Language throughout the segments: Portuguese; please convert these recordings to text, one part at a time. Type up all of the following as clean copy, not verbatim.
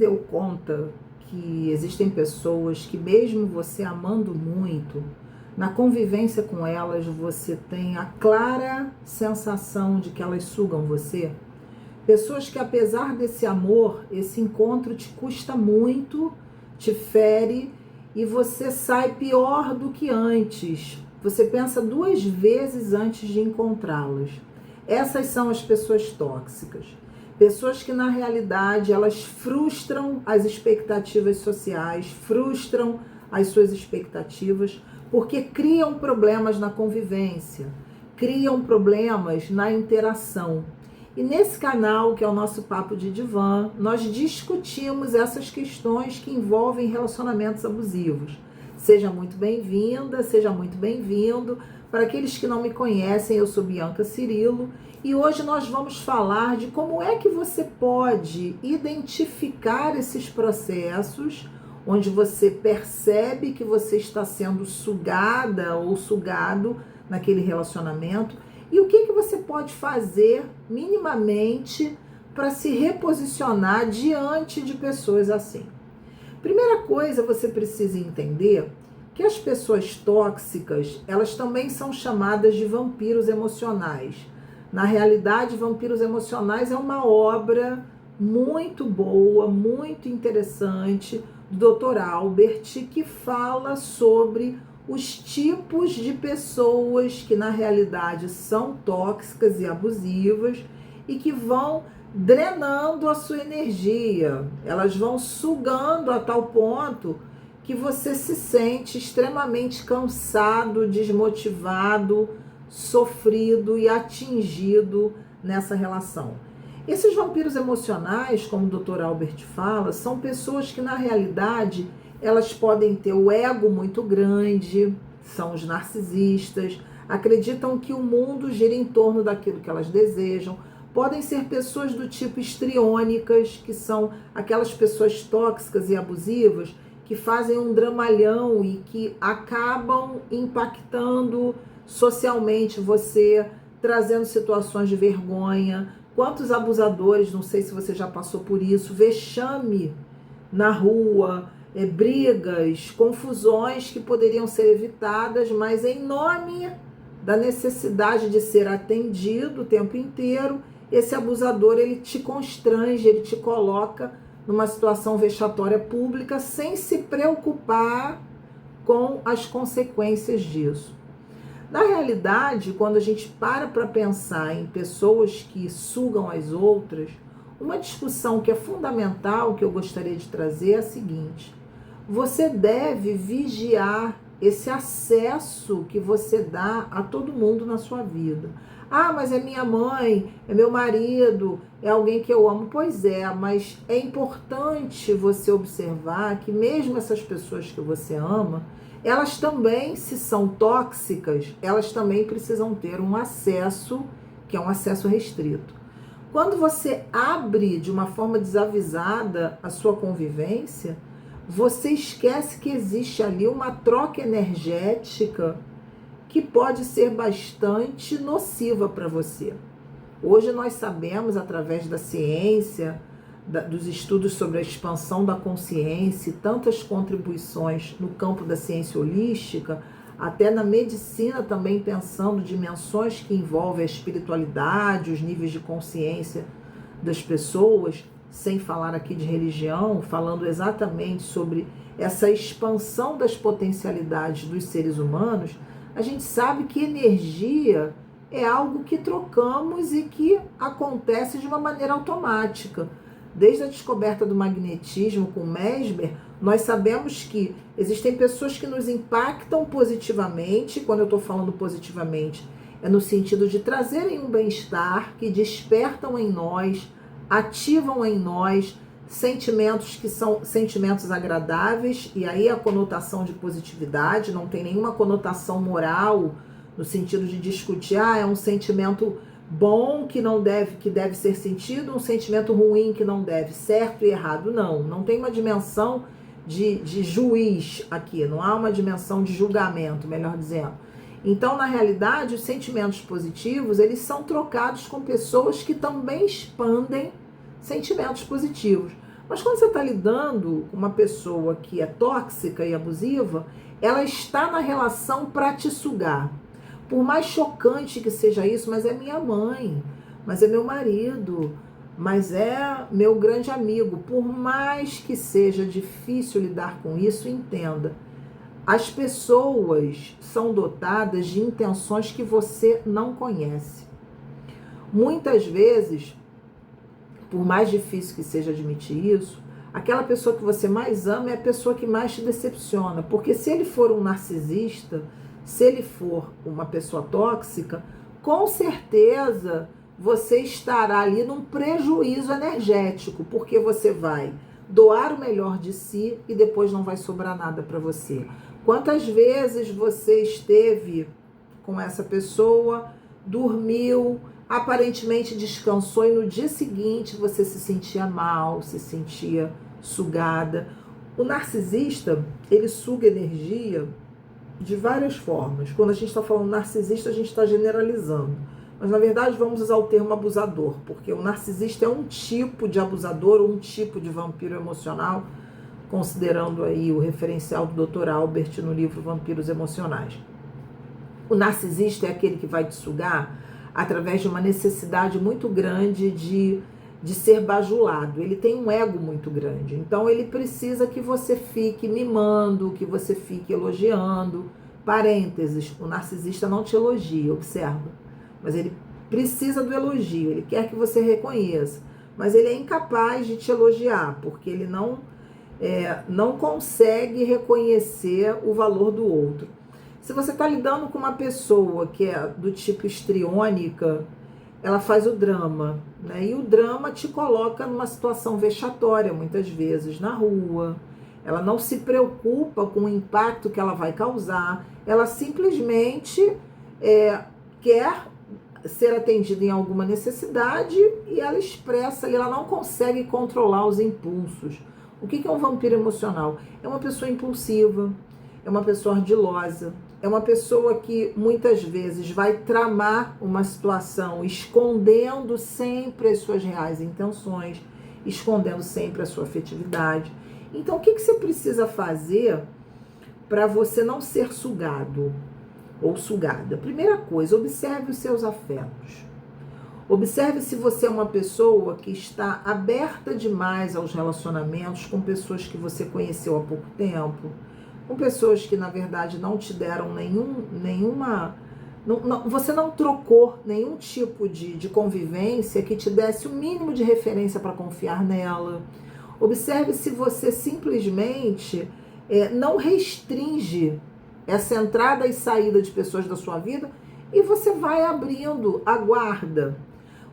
deu conta que existem pessoas que, mesmo você amando muito, na convivência com elas você tem a clara sensação de que elas sugam você? Pessoas que, apesar desse amor, esse encontro te custa muito, te fere e você sai pior do que antes. Você pensa 2 vezes antes de encontrá-las. Essas são as pessoas tóxicas. Pessoas que, na realidade, elas frustram as expectativas sociais, frustram as suas expectativas, porque criam problemas na convivência, criam problemas na interação. E nesse canal, que é o nosso Papo de Divã, nós discutimos essas questões que envolvem relacionamentos abusivos. Seja muito bem-vinda, seja muito bem-vindo. Para aqueles que não me conhecem, eu sou Bianca Cirilo e hoje nós vamos falar de como é que você pode identificar esses processos onde você percebe que você está sendo sugada ou sugado naquele relacionamento e o que você pode fazer minimamente para se reposicionar diante de pessoas assim. Primeira coisa, você precisa entender que as pessoas tóxicas, elas também são chamadas de vampiros emocionais. Na realidade, Vampiros Emocionais é uma obra muito boa, muito interessante, do Dr. Albert, que fala sobre os tipos de pessoas que na realidade são tóxicas e abusivas e que vão drenando a sua energia, elas vão sugando a tal ponto que você se sente extremamente cansado, desmotivado, sofrido e atingido nessa relação. Esses vampiros emocionais, como o Dr. Albert fala, são pessoas que na realidade elas podem ter o ego muito grande, são os narcisistas, acreditam que o mundo gira em torno daquilo que elas desejam. Podem ser pessoas do tipo histriônicas, que são aquelas pessoas tóxicas e abusivas que fazem um dramalhão e que acabam impactando socialmente você, trazendo situações de vergonha. Quantos abusadores, não sei se você já passou por isso, vexame na rua, brigas, confusões que poderiam ser evitadas, mas em nome da necessidade de ser atendido o tempo inteiro, esse abusador ele te constrange, ele te coloca numa situação vexatória pública sem se preocupar com as consequências disso. Na realidade, quando a gente para pensar em pessoas que sugam as outras, uma discussão que é fundamental que eu gostaria de trazer é a seguinte: você deve vigiar esse acesso que você dá a todo mundo na sua vida. Ah, mas é minha mãe, é meu marido, é alguém que eu amo. Pois é, mas é importante você observar que mesmo essas pessoas que você ama, elas também, se são tóxicas, elas também precisam ter um acesso, que é um acesso restrito. Quando você abre de uma forma desavisada a sua convivência, você esquece que existe ali uma troca energética que pode ser bastante nociva para você. Hoje nós sabemos, através da ciência, dos estudos sobre a expansão da consciência e tantas contribuições no campo da ciência holística, até na medicina também pensando dimensões que envolvem a espiritualidade, os níveis de consciência das pessoas, sem falar aqui de religião, falando exatamente sobre essa expansão das potencialidades dos seres humanos. A gente sabe que energia é algo que trocamos e que acontece de uma maneira automática. Desde a descoberta do magnetismo com Mesmer, nós sabemos que existem pessoas que nos impactam positivamente. Quando eu estou falando positivamente, é no sentido de trazerem um bem-estar, que despertam em nós, ativam em nós sentimentos que são sentimentos agradáveis, e aí a conotação de positividade não tem nenhuma conotação moral, no sentido de discutir, é um sentimento bom que deve ser sentido, um sentimento ruim que não deve, certo e errado. Não tem uma dimensão de juiz aqui, não há uma dimensão de julgamento, melhor dizendo. Então, na realidade, os sentimentos positivos, eles são trocados com pessoas que também expandem sentimentos positivos. Mas quando você está lidando com uma pessoa que é tóxica e abusiva, ela está na relação para te sugar. Por mais chocante que seja isso, mas é minha mãe, mas é meu marido, mas é meu grande amigo. Por mais que seja difícil lidar com isso, entenda. As pessoas são dotadas de intenções que você não conhece. Muitas vezes, por mais difícil que seja admitir isso, aquela pessoa que você mais ama é a pessoa que mais te decepciona. Porque se ele for um narcisista, se ele for uma pessoa tóxica, com certeza você estará ali num prejuízo energético, porque você vai doar o melhor de si e depois não vai sobrar nada para você. Quantas vezes você esteve com essa pessoa, dormiu, aparentemente descansou e no dia seguinte você se sentia mal, se sentia sugada. O narcisista, ele suga energia de várias formas. Quando a gente está falando narcisista, a gente está generalizando. Mas, na verdade, vamos usar o termo abusador, porque o narcisista é um tipo de abusador, um tipo de vampiro emocional, considerando aí o referencial do Dr. Albert no livro Vampiros Emocionais. O narcisista é aquele que vai te sugar através de uma necessidade muito grande de ser bajulado. Ele tem um ego muito grande. Então, ele precisa que você fique mimando, que você fique elogiando. Parênteses, o narcisista não te elogia, observa. Mas ele precisa do elogio, ele quer que você reconheça. Mas ele é incapaz de te elogiar, porque ele não consegue reconhecer o valor do outro. Se você está lidando com uma pessoa que é do tipo histriônica, ela faz o drama, né? E o drama te coloca numa situação vexatória, muitas vezes, na rua. Ela não se preocupa com o impacto que ela vai causar. Ela simplesmente quer ser atendida em alguma necessidade e ela expressa, e ela não consegue controlar os impulsos. O que é um vampiro emocional? É uma pessoa impulsiva, é uma pessoa ardilosa, é uma pessoa que muitas vezes vai tramar uma situação escondendo sempre as suas reais intenções, escondendo sempre a sua afetividade. Então, o que você precisa fazer para você não ser sugado ou sugada? Primeira coisa, observe os seus afetos. Observe se você é uma pessoa que está aberta demais aos relacionamentos com pessoas que você conheceu há pouco tempo, com pessoas que, na verdade, não te deram nenhuma... você não trocou nenhum tipo de convivência que te desse o mínimo de referência para confiar nela. Observe se você simplesmente não restringe essa entrada e saída de pessoas da sua vida e você vai abrindo a guarda.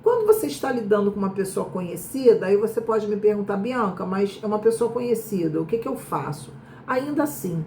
Quando você está lidando com uma pessoa conhecida, aí você pode me perguntar, Bianca, mas é uma pessoa conhecida, o que eu faço? Ainda assim,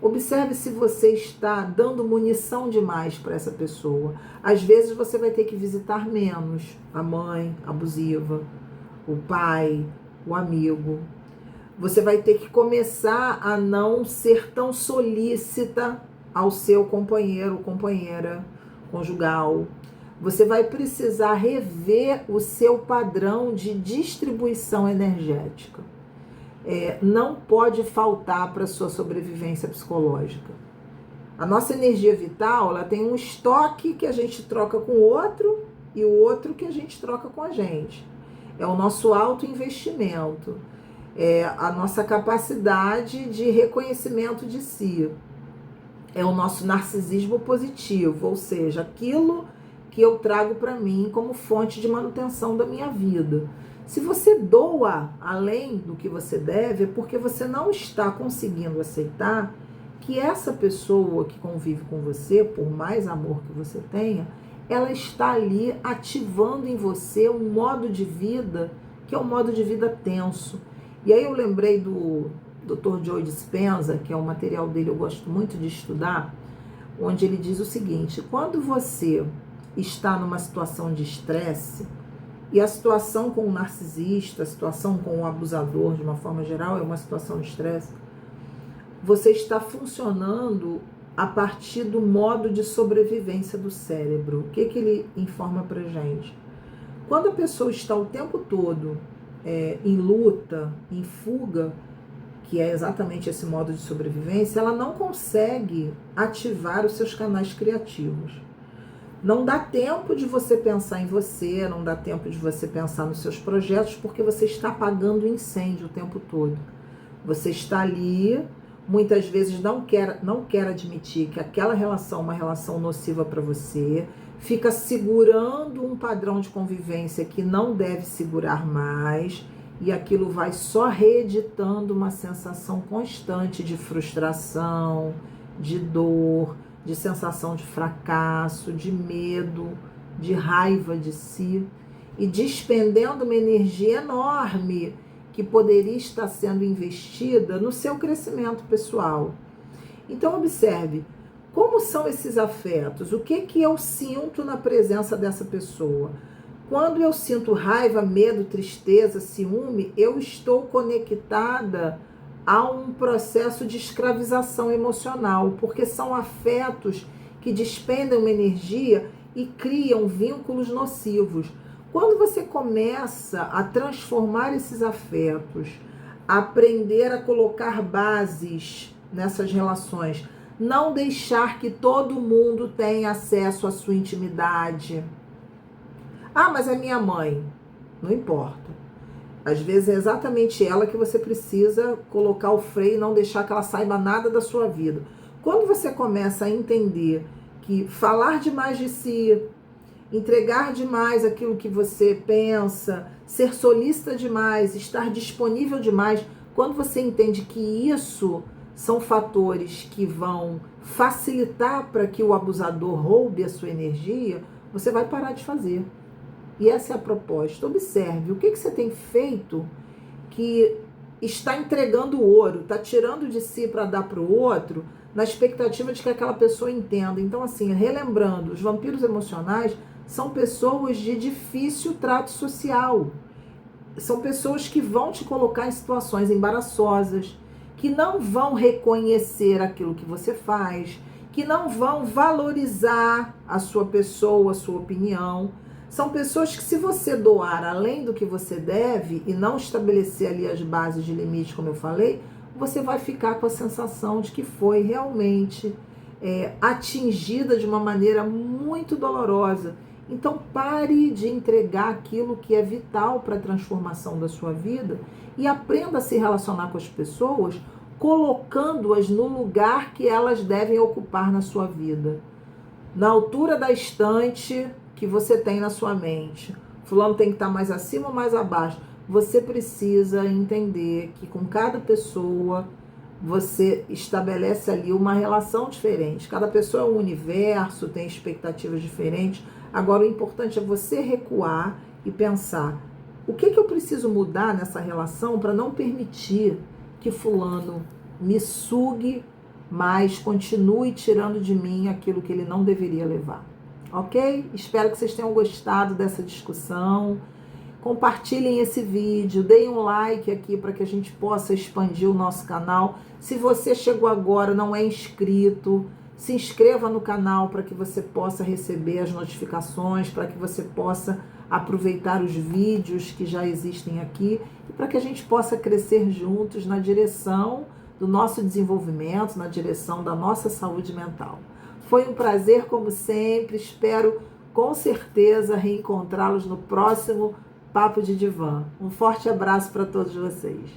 observe se você está dando munição demais para essa pessoa. Às vezes você vai ter que visitar menos a mãe abusiva, o pai, o amigo. Você vai ter que começar a não ser tão solícita ao seu companheiro ou companheira conjugal. Você vai precisar rever o seu padrão de distribuição energética. Não pode faltar para a sua sobrevivência psicológica. A nossa energia vital, ela tem um estoque que a gente troca com o outro e o outro que a gente troca com a gente. É o nosso autoinvestimento. É a nossa capacidade de reconhecimento de si. É o nosso narcisismo positivo, ou seja, aquilo que eu trago para mim como fonte de manutenção da minha vida. Se você doa além do que você deve, é porque você não está conseguindo aceitar que essa pessoa que convive com você, por mais amor que você tenha, ela está ali ativando em você um modo de vida que é um modo de vida tenso. E aí eu lembrei do Dr. Joe Dispenza, que é um material dele, eu gosto muito de estudar, onde ele diz o seguinte: quando você está numa situação de estresse, e a situação com o narcisista, a situação com o abusador, de uma forma geral, é uma situação de estresse, você está funcionando a partir do modo de sobrevivência do cérebro. O que ele informa pra gente? Quando a pessoa está o tempo todo em luta, em fuga, que é exatamente esse modo de sobrevivência, ela não consegue ativar os seus canais criativos. Não dá tempo de você pensar em você, não dá tempo de você pensar nos seus projetos, porque você está apagando o incêndio o tempo todo. Você está ali, muitas vezes não quer admitir que aquela relação é uma relação nociva para você, fica segurando um padrão de convivência que não deve segurar mais, e aquilo vai só reeditando uma sensação constante de frustração, de dor, de sensação de fracasso, de medo, de raiva de si, e despendendo uma energia enorme que poderia estar sendo investida no seu crescimento pessoal. Então observe, como são esses afetos? O que eu sinto na presença dessa pessoa? Quando eu sinto raiva, medo, tristeza, ciúme, eu estou conectada a um processo de escravização emocional, porque são afetos que despendem uma energia e criam vínculos nocivos. Quando você começa a transformar esses afetos, a aprender a colocar bases nessas relações, não deixar que todo mundo tenha acesso à sua intimidade. Ah, mas é minha mãe. Não importa. Às vezes é exatamente ela que você precisa colocar o freio e não deixar que ela saiba nada da sua vida. Quando você começa a entender que falar demais de si, entregar demais aquilo que você pensa, ser solícita demais, estar disponível demais, quando você entende que isso são fatores que vão facilitar para que o abusador roube a sua energia, você vai parar de fazer. E essa é a proposta. Observe o que você tem feito que está entregando ouro, está tirando de si para dar para o outro, na expectativa de que aquela pessoa entenda. Então, assim, relembrando, os vampiros emocionais são pessoas de difícil trato social. São pessoas que vão te colocar em situações embaraçosas, que não vão reconhecer aquilo que você faz, que não vão valorizar a sua pessoa, a sua opinião. São pessoas que, se você doar além do que você deve e não estabelecer ali as bases de limite, como eu falei, você vai ficar com a sensação de que foi realmente atingida de uma maneira muito dolorosa. Então pare de entregar aquilo que é vital para a transformação da sua vida e aprenda a se relacionar com as pessoas, colocando-as no lugar que elas devem ocupar na sua vida. Na altura da estante que você tem na sua mente. Fulano tem que estar mais acima ou mais abaixo. Você precisa entender que com cada pessoa você estabelece ali uma relação diferente. Cada pessoa é um universo, tem expectativas diferentes. Agora o importante é você recuar e pensar: o que eu preciso mudar nessa relação para não permitir que fulano me sugue, mas continue tirando de mim aquilo que ele não deveria levar. Ok? Espero que vocês tenham gostado dessa discussão. Compartilhem esse vídeo, deem um like aqui para que a gente possa expandir o nosso canal. Se você chegou agora, não é inscrito, se inscreva no canal para que você possa receber as notificações, para que você possa aproveitar os vídeos que já existem aqui e para que a gente possa crescer juntos na direção do nosso desenvolvimento, na direção da nossa saúde mental. Foi um prazer, como sempre. Espero, com certeza, reencontrá-los no próximo Papo de Divã. Um forte abraço para todos vocês.